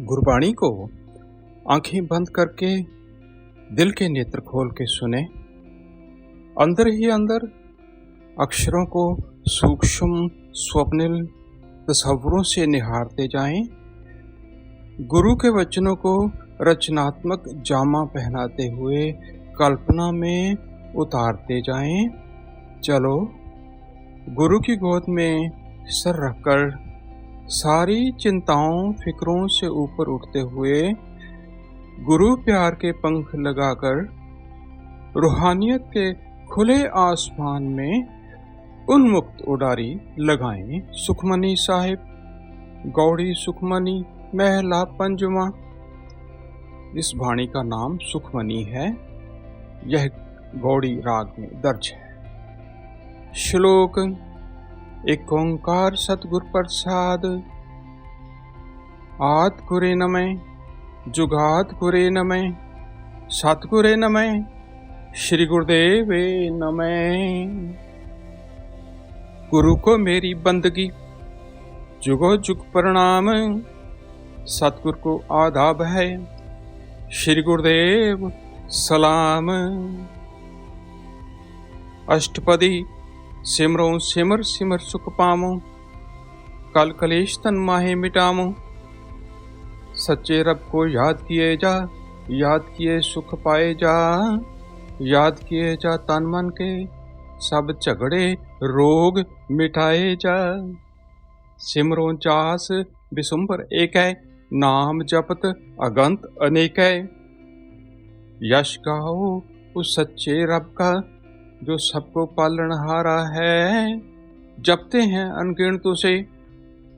गुरबाणी को आंखें बंद करके दिल के नेत्र खोल के सुने। अंदर ही अंदर अक्षरों को सूक्ष्म स्वप्निल तस्वुरों से निहारते जाएं। गुरु के वचनों को रचनात्मक जामा पहनाते हुए कल्पना में उतारते जाएं। चलो गुरु की गोद में सर रखकर सारी चिंताओं फिक्रों से ऊपर उठते हुए गुरु प्यार के पंख लगाकर रूहानियत के खुले आसमान में उन्मुक्त उड़ारी लगाएं। सुखमनी साहिब गौड़ी सुखमनी महला पंजवा। इस वाणी का नाम सुखमनी है। यह गौड़ी राग में दर्ज है। श्लोक एक ओंकार सतगुर प्रसाद। आद गुरे नमः जुगाद गुरे नमः सतगुरे नमः श्री गुरुदेवे नमः। गुरु को मेरी बंदगी जुगो जुग प्रणाम। सतगुरु को आदाब है श्री गुरुदेव सलाम। अष्टपदी सिमरो सिमर सिमर सुख पामो कल कलेश तन माहे मिटामो। सच्चे रब को याद किए जा, याद किए सुख पाए जा। याद किए जा तन मन के सब झगड़े रोग मिटाए जा। सिमरो जास बिसुम्बर एक है नाम जपत अगंत अनेक है। यश गाओ उस सच्चे रब का जो सबको पालनहारा है। जपते हैं अनगिनत उसे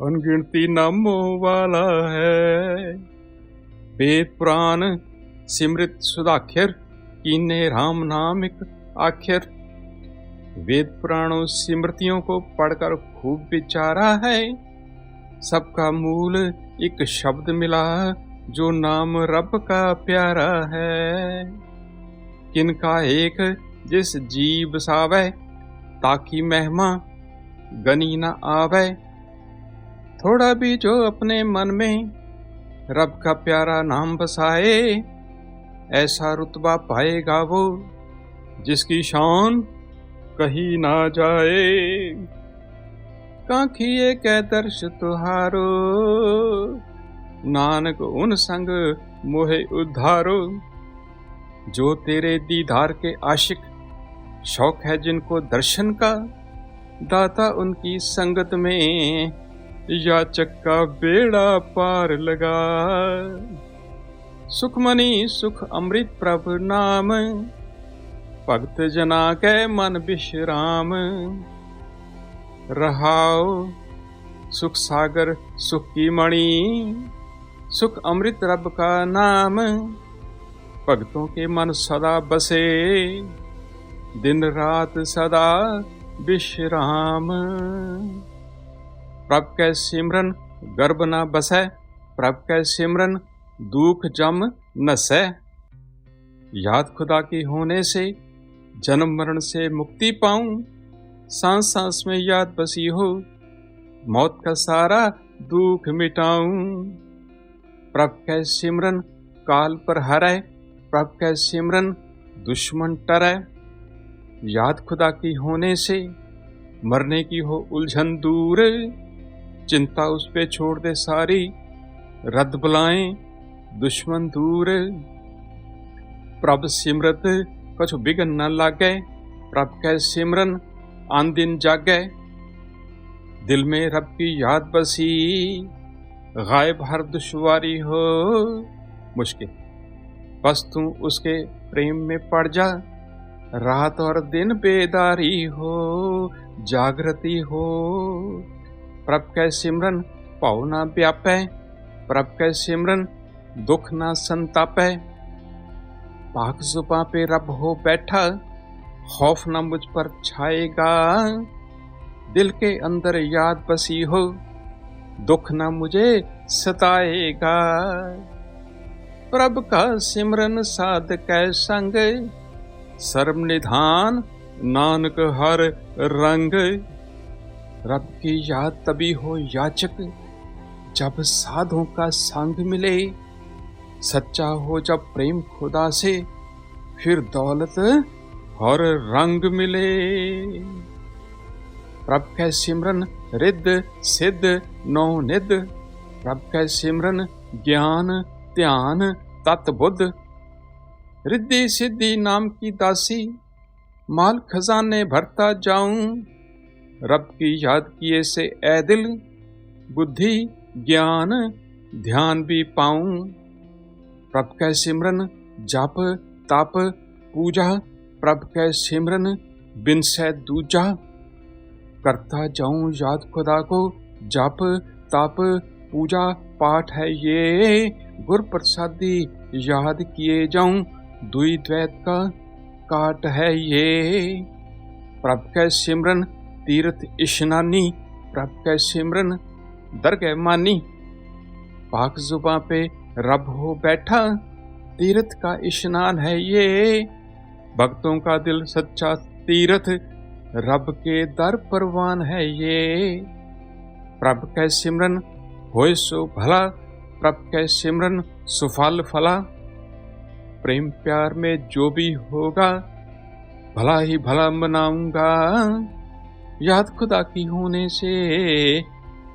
अनगिनती नामों वाला है। वेद पुराण सिमृत सुधाख्यर कीने राम नाम एक आखिर। वेद पुराणों स्मृतियों को पढ़कर खूब विचारा है। सबका मूल एक शब्द मिला जो नाम रब का प्यारा है। किनका एक जिस जीव बसावे ताकि महिमा गनी न आवे। थोड़ा भी जो अपने मन में रब का प्यारा नाम बसाए ऐसा रुतबा पाएगा वो जिसकी शान कहीं ना जाए। कांखिए कै दर्श तुहारो नानक उन संग मोहे उद्धारो। जो तेरे दीदार के आशिक शौक है जिनको दर्शन का दाता उनकी संगत में याचक का बेड़ा पार लगा। सुखमनी सुख अमृत प्रभु नाम भक्त जना के मन विश्राम। रहाओ सुख सागर सुख की मणि सुख अमृत रब का नाम। भक्तों के मन सदा बसे दिन रात सदा विश्राम। प्रभ कै सिमरन गर्भ न बसै प्रभ कै सिमरन दुख जम नसै। याद खुदा की होने से जन्म मरण से मुक्ति पाऊं। सांस सांस में याद बसी हो मौत का सारा दुख मिटाऊं। प्रभ कै सिमरन काल पर हरै प्रभ कै सिमरन दुश्मन टरै। याद खुदा की होने से मरने की हो उलझन दूर। चिंता उस पे छोड़ दे सारी रद्द बुलाएं दुश्मन दूर। प्रभ सिमरत कछु बिघन न लागे प्रभ कै सिमरन आन दिन जागे। दिल में रब की याद बसी गायब हर दुश्वारी हो मुश्किल। बस तू उसके प्रेम में पड़ जा रात और दिन बेदारी हो जागृति हो। प्रभ कै सिमरन पाओ ना व्यापै प्रभ कै सिमरन दुख ना संतापै। पाक जुबां पे रब हो बैठा खौफ ना मुझ पर छाएगा। दिल के अंदर याद बसी हो दुख ना मुझे सताएगा। प्रभ का सिमरन साध कै संग सर्व निधान नानक हर रंग। रब की याद तभी हो याचक जब साधों का संग मिले, सच्चा हो जब प्रेम खुदा से, फिर दौलत और रंग मिले। प्रभ कै सिमरन रिद्ध सिद्ध नौ निध, प्रभ कै सिमरन ज्ञान ध्यान तत् बुद्ध। रिद्धि सिद्धि नाम की दासी, माल खजाने भरता जाऊं, रब की याद किए से ए दिल, बुद्धि ज्ञान ध्यान भी पाऊं। प्रभ कै सिमरन जप तप पूजा, प्रभ कै सिमरन बिन से दूजा। करता जाऊं याद खुदा को, जप तप पूजा पाठ है ये, गुर प्रसादी याद किए जाऊं, दुई द्वैत का काट है ये। प्रभ कै सिमरन तीर्थ इशनानी, प्रभ कै सिमरन दरगह मानी। पाक जुबां पे रब हो बैठा, तीर्थ का इशनान है ये। भक्तों का दिल सच्चा तीर्थ, रब के दर परवान है ये। प्रभ कै सिमरन होए सो भला, प्रभ कै सिमरन सुफल फला। प्रेम प्यार में जो भी होगा, भला ही भला मनाऊंगा। याद खुदा की होने से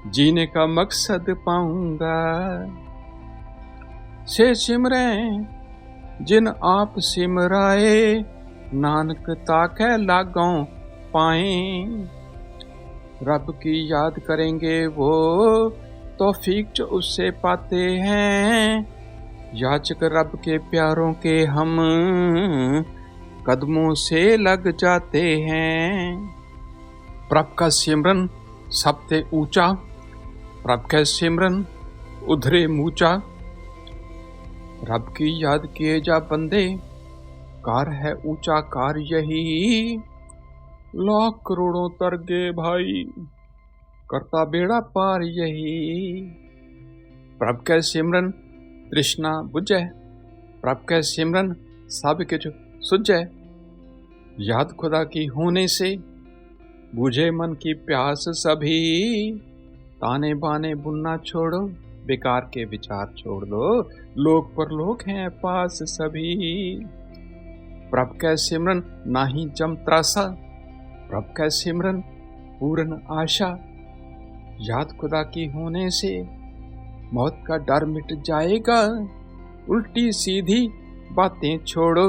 जीने का मकसद पाऊंगा। से सिमरें जिन आप सिमराए, नानक ताकै लागों पाए। रब की याद करेंगे वो, तौफीक जो उससे पाते हैं। याचक रब के प्यारों के हम, कदमों से लग जाते हैं। प्रभ का सिमरन सबसे ऊंचा, प्रभ का सिमरन उधरे मूचा। रब की याद किए जा बंदे, कार है ऊंचा कार यही। लाख करोड़ों तर गे भाई, करता बेड़ा पार यही। प्रभ कै सिमरन तृष्णा बुझै, प्रभ कै सिमरन सब कुछ सुझै। याद खुदा की होने से बुझे मन की प्यास सभी। ताने बाने बुनना छोड़ो, बेकार के विचार छोड़ दो, लोक परलोक हैं पास सभी। प्रभ कै सिमरन नाही जम त्रासा, प्रभ कै सिमरन पूर्ण आशा। याद खुदा की होने से मौत का डर मिट जाएगा। उल्टी सीधी बातें छोड़ो,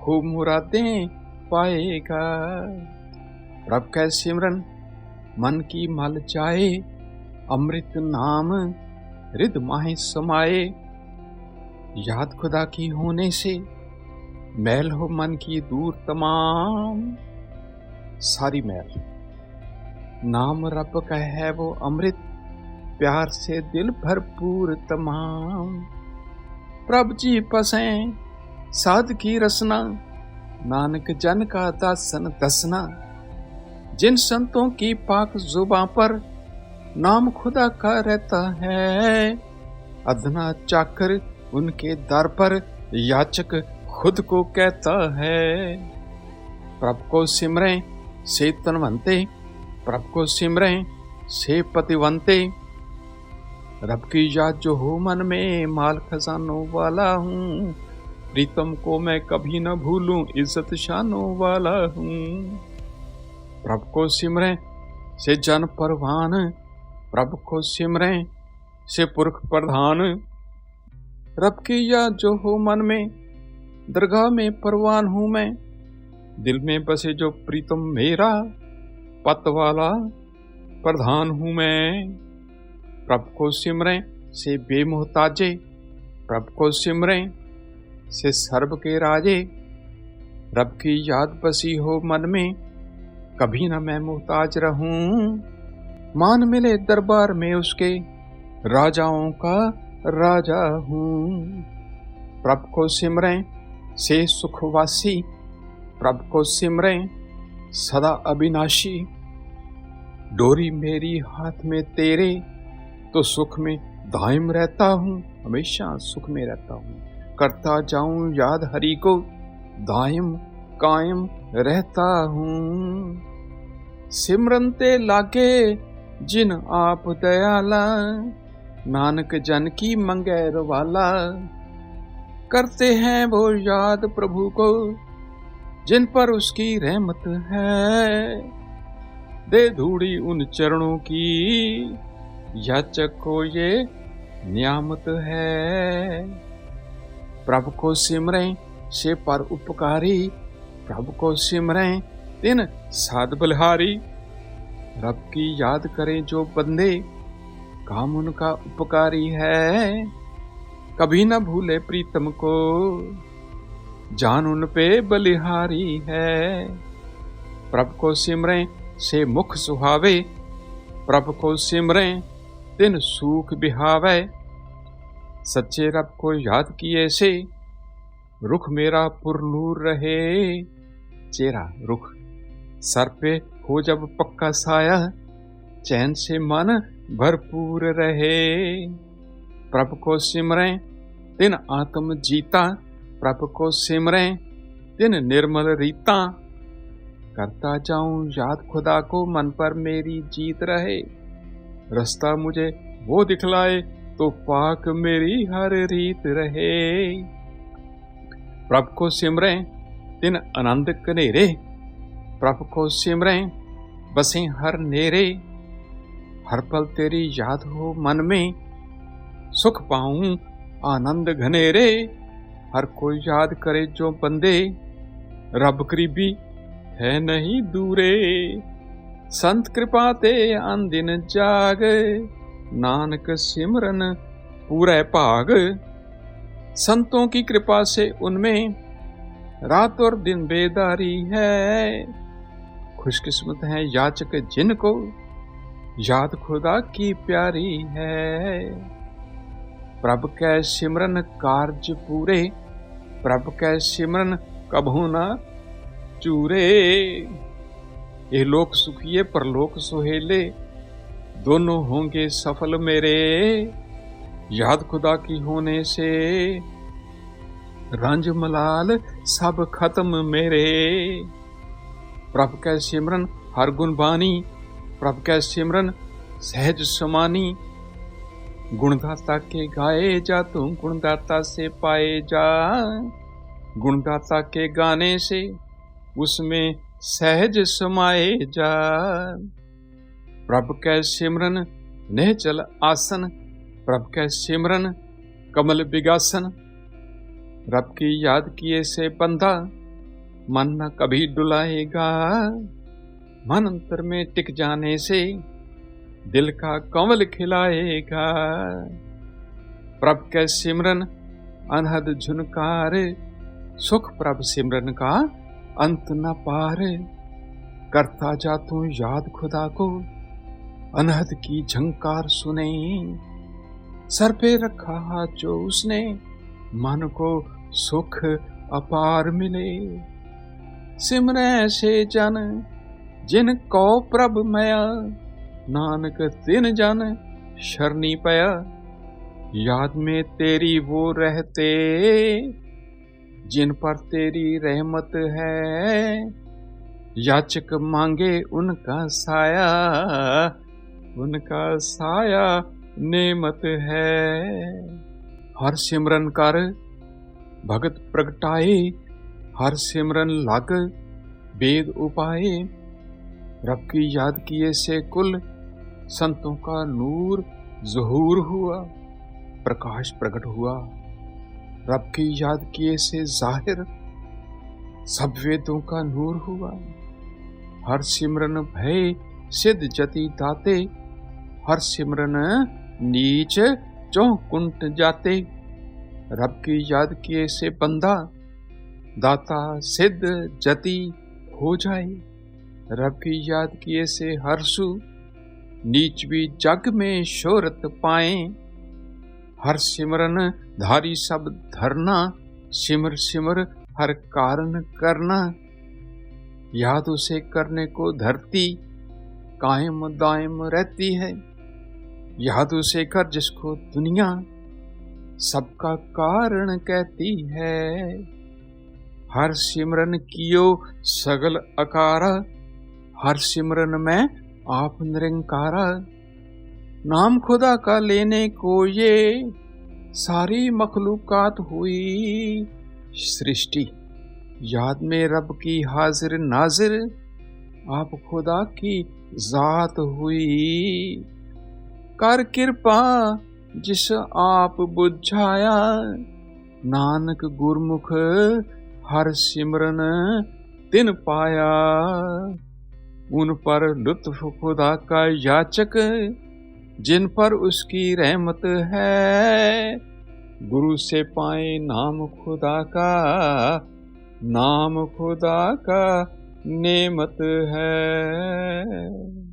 खूब मुरादें पाएगा। प्रभ कै सिमरन मन की मल जाए, अमृत नाम रिद माहे समाए। याद खुदा की होने से मैल हो मन की दूर तमाम, सारी मैल। नाम रब का है वो अमृत, प्यार से दिल भरपूर तमाम। प्रभ जी पसें साध की रसना, नानक जन का दासन दसना। जिन संतों की पाक जुबां पर नाम खुदा का रहता है, अदना चाकर उनके दर पर याचक खुद को कहता है। प्रभ को सिमरें से तनवंते, प्रभ को सिमरें से पतिवंते। रब की याद जो हो मन में, माल खजानों वाला हूँ। प्रीतम को मैं कभी न भूलूं, इज्जत शानों वाला हूँ। प्रभ को सिमरें से जन परवान, प्रभ को सिमरें से पुरख प्रधान। रब की याद जो हो मन में, दरगाह में परवान हूँ मैं। दिल में बसे जो प्रीतम मेरा, पत वाला प्रधान हूँ मैं। प्रभ को सिमरें से बेमोहताजे, प्रभ को सिमरें से सर्ब के राजे। रब की याद बसी हो मन में, कभी न मैं मोहताज रहूं। मान मिले दरबार में उसके, राजाओं का राजा हूँ। प्रभ को सिमरें से सुखवासी, प्रभ को सिमरें सदा अविनाशी। डोरी मेरी हाथ में तेरे, तो सुख में दायम रहता हूँ, हमेशा सुख में रहता हूँ। करता जाऊं याद हरि को, दायम कायम रहता हूँ। सिमरन ते लागे जिन आप दयाला, नानक जन की मंगैर वाला। करते हैं वो याद प्रभु को जिन पर उसकी रहमत है। दे धूड़ी उन चरणों की याचक को ये नियामत है। प्रभु को सिमरें से पर उपकारी, प्रभु को सिमरें तिन साध बलिहारी। रब की याद करें जो बंदे, काम उनका उपकारी है। कभी न भूले प्रीतम को, जान उन पे बलिहारी है। प्रभु को सिमरें से मुख सुहावे, प्रभु को सिमरें तिन सूख बिहावे। सच्चे रब को याद किए से रुख मेरा पुरनूर रहे। चेहरा रुख सर पे हो जब पक्का साया, चैन से मन भरपूर रहे। प्रभु को सिमरें तिन आत्म जीता, प्रभु को सिमरें तिन निर्मल रीता। करता जाऊं याद खुदा को, मन पर मेरी जीत रहे। रास्ता मुझे वो दिखलाए तो पाक मेरी हर रीत रहे। प्रभु को सिमरें तिन आनंद कनेरे, प्रभु को सिमरें बसें हर नेरे। हर पल तेरी याद हो मन में, सुख पाऊं आनंद घनेरे। हर कोई याद करे जो बंदे, रब करीबी है नहीं दूरे। संत कृपा ते आन दिन जाग, नानक सिमरन पूरे भाग। संतों की कृपा से उनमें रात और दिन बेदारी है। खुशकिस्मत है याचक जिनको याद खुदा की प्यारी है। प्रभु कै सिमरन कार्य पूरे, प्रभु कै सिमरन कभू न चूरे। ये लोक सुखिए परलोक सुहेले, दोनों होंगे सफल मेरे। याद खुदा की होने से रंज मलाल सब खत्म मेरे। प्रभु कै सिमरन हर गुण बानी, प्रभु कै सिमरन सहज समानी। गुणदाता के गाए जा तू, गुणदाता से पाए जा। गुणदाता के गाने से उसमें सहज समाए जा। प्रभु कै सिमरन निश्चल आसन, प्रभु कै सिमरन कमल बिगासन। रब की याद किए से बंदा मन न कभी डुलाएगा। मन अंतर में टिक जाने से दिल का कमल खिलाएगा। प्रभु कै सिमरन अनहद झुनकार, सुख प्रभु सिमरन का अंत न पार। करता जा तू याद खुदा को, अनहद की झंकार सुने। सर पे रखा हाथ जो उसने, मन को सुख अपार मिले। सिमरै से जन जिन को प्रभु मया, नानक तिन जन शरणी पया। याद में तेरी वो रहते, जिन पर तेरी रहमत है। याचक मांगे उनका साया, उनका साया नेमत है। हर सिमरन कर भगत प्रगटाए, हर सिमरन लग वेद उपाए। रब की याद किए से कुल संतों का नूर ज़हूर हुआ, प्रकाश प्रकट हुआ। रब की याद किए से जाहिर सब वेदों का नूर हुआ। हर सिमरन भय सिद्ध जति दाते, हर सिमरन नीच चौकुंट जाते। रब की याद किए से बंदा दाता सिद्ध जति हो जाए। रब की याद किए से हर्षु नीच भी जग में शोहरत पाए। हर सिमरन धारी सब धरना, सिमर सिमर हर कारण करना। याद उसे करने को धरती कायम दायम रहती है। याद उसे कर जिसको दुनिया सबका कारण कहती है। हर सिमरन कियो सगल अकारा, हर सिमरन में आप निरंकारा। नाम खुदा का लेने को ये सारी मखलूकात हुई सृष्टि, याद में रब की हाजिर नाजिर आप खुदा की जात हुई। कर कृपा जिस आप बुझाया, नानक गुरमुख हर सिमरन तिन पाया। उन पर लुत्फ खुदा का याचक, जिन पर उसकी रहमत है। गुरु से पाए नाम खुदा का, नाम खुदा का नेमत है।